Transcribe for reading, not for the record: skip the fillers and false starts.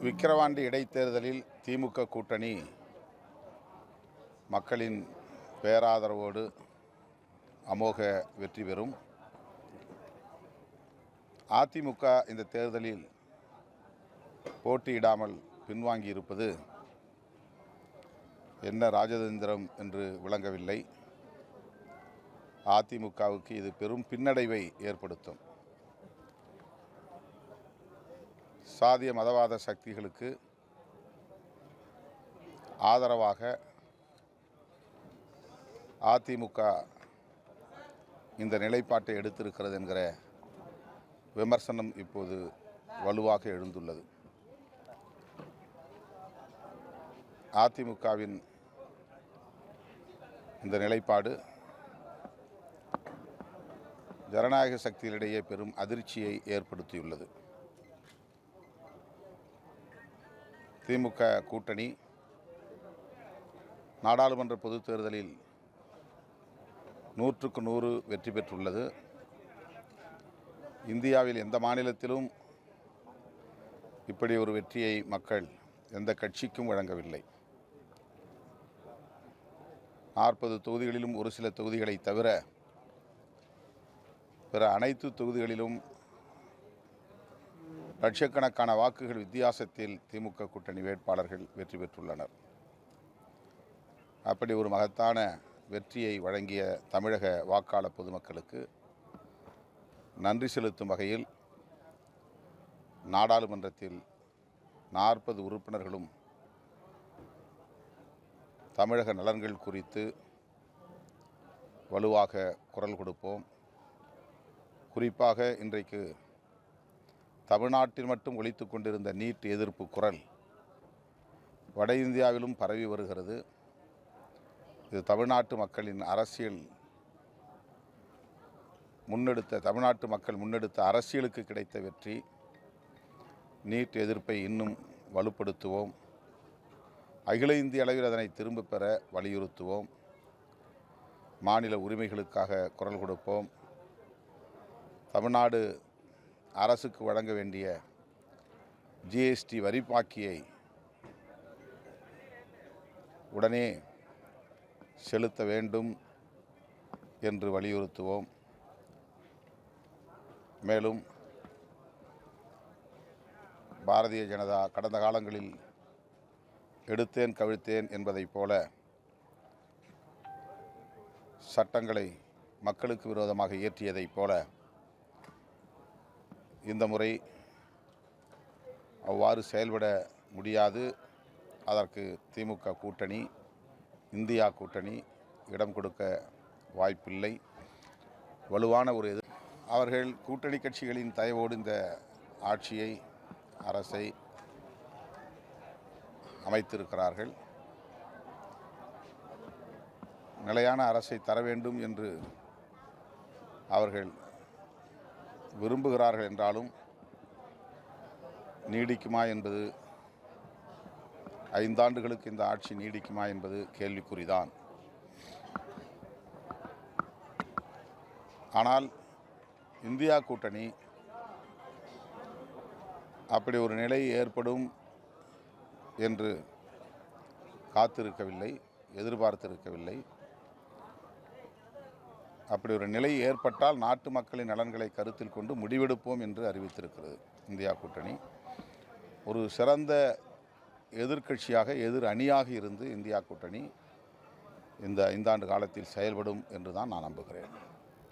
விக்கிரவாண்டி இடைத்தேர்தலில் திமுக கூட்டணி மக்களின் பேராதரவோடு அமோக வெற்றி பெறும். அதிமுக இந்த தேர்தலில் போட்டியிடாமல் பின்வாங்கியிருப்பது என்ன ராஜதந்திரம் என்று விளங்கவில்லை. அதிமுகவுக்கு இது பெரும் பின்னடைவை ஏற்படுத்தும். சாதிய மதவாத சக்திகளுக்கு ஆதரவாக அதிமுக இந்த நிலைப்பாட்டை எடுத்திருக்கிறது என்கிற விமர்சனம் இப்போது வலுவாக எழுந்துள்ளது. அதிமுகவின் இந்த நிலைப்பாடு ஜனநாயக சக்திகளிடையே பெரும் அதிர்ச்சியை ஏற்படுத்தியுள்ளது. திமுக கூட்டணி நாடாளுமன்ற பொதுத் தேர்தலில் 100க்கு 100 வெற்றி பெற்றுள்ளது. இந்தியாவில் எந்த மாநிலத்திலும் இப்படி ஒரு வெற்றியை மக்கள் எந்த கட்சிக்கும் வழங்கவில்லை. 40 தொகுதிகளிலும் ஒரு சில தொகுதிகளை தவிர பிற அனைத்து தொகுதிகளிலும் லட்சக்கணக்கான வாக்குகள் வித்தியாசத்தில் திமுக கூட்டணி வேட்பாளர்கள் வெற்றி பெற்றுள்ளனர். அப்படி ஒரு மகத்தான வெற்றியை வழங்கிய தமிழக வாக்காளர் பொதுமக்களுக்கு நன்றி செலுத்தும் வகையில் நாடாளுமன்றத்தில் 40 உறுப்பினர்களும் தமிழக நலன்கள் குறித்து வலுவாக குரல் கொடுப்போம். குறிப்பாக இன்றைக்கு தமிழ்நாட்டில் மட்டும் ஒலித்து கொண்டிருந்த நீட் எதிர்ப்பு குரல் வட இந்தியாவிலும் பரவி வருகிறது. இது தமிழ்நாட்டு மக்களின் தமிழ்நாட்டு மக்கள் முன்னெடுத்த அரசியலுக்கு கிடைத்த வெற்றி. நீட் எதிர்ப்பை இன்னும் வலுப்படுத்துவோம். அகில இந்திய அளவில் அதனை திரும்பப் பெற வலியுறுத்துவோம். மாநில உரிமைகளுக்காக குரல் கொடுப்போம். தமிழ்நாடு அரசுக்கு வழங்க வேண்டிய ஜிஎஸ்டி வரி பாக்கியை உடனே செலுத்த வேண்டும் என்று வலியுறுத்துவோம். மேலும் பாரதிய ஜனதா கடந்த காலங்களில் எடுத்தேன் கவிழ்த்தேன் என்பதைப் போல சட்டங்களை மக்களுக்கு விரோதமாக இயற்றியதைப் போல இந்த முறை அவ்வாறு செயல்பட முடியாது. அதற்கு திமுக கூட்டணி, இந்தியா கூட்டணி இடம் கொடுக்க வாய்ப்பில்லை. வலுவான ஒரு அவர்கள் கூட்டணி கட்சிகளின் தயவோடு இந்த ஆட்சியை அரசை அமைத்திருக்கிறார்கள். நிலையான அரசை தர வேண்டும் என்று அவர்கள் விரும்புகிறார்கள் என்றாலும் நீடிக்குமா என்பது 5 ஆண்டுகளுக்கு இந்த ஆட்சி நீடிக்குமா என்பது கேள்விக்குறிதான். ஆனால் இந்தியா கூட்டணி அப்படி ஒரு நிலை ஏற்படும் என்று காத்திருக்கவில்லை, எதிர்பார்த்திருக்கவில்லை. அப்படி ஒரு நிலை ஏற்பட்டால் நாட்டு மக்களின் நலன்களை கருத்தில் கொண்டு முடிவெடுப்போம் என்று அறிவித்திருக்கிறது இந்தியா கூட்டணி. ஒரு சிறந்த எதிர்க்கட்சியாக, எதிர் அணியாக இருந்து இந்தியா கூட்டணி இந்த 5 ஆண்டு காலத்தில் செயல்படும் என்று தான் நான் நம்புகிறேன்.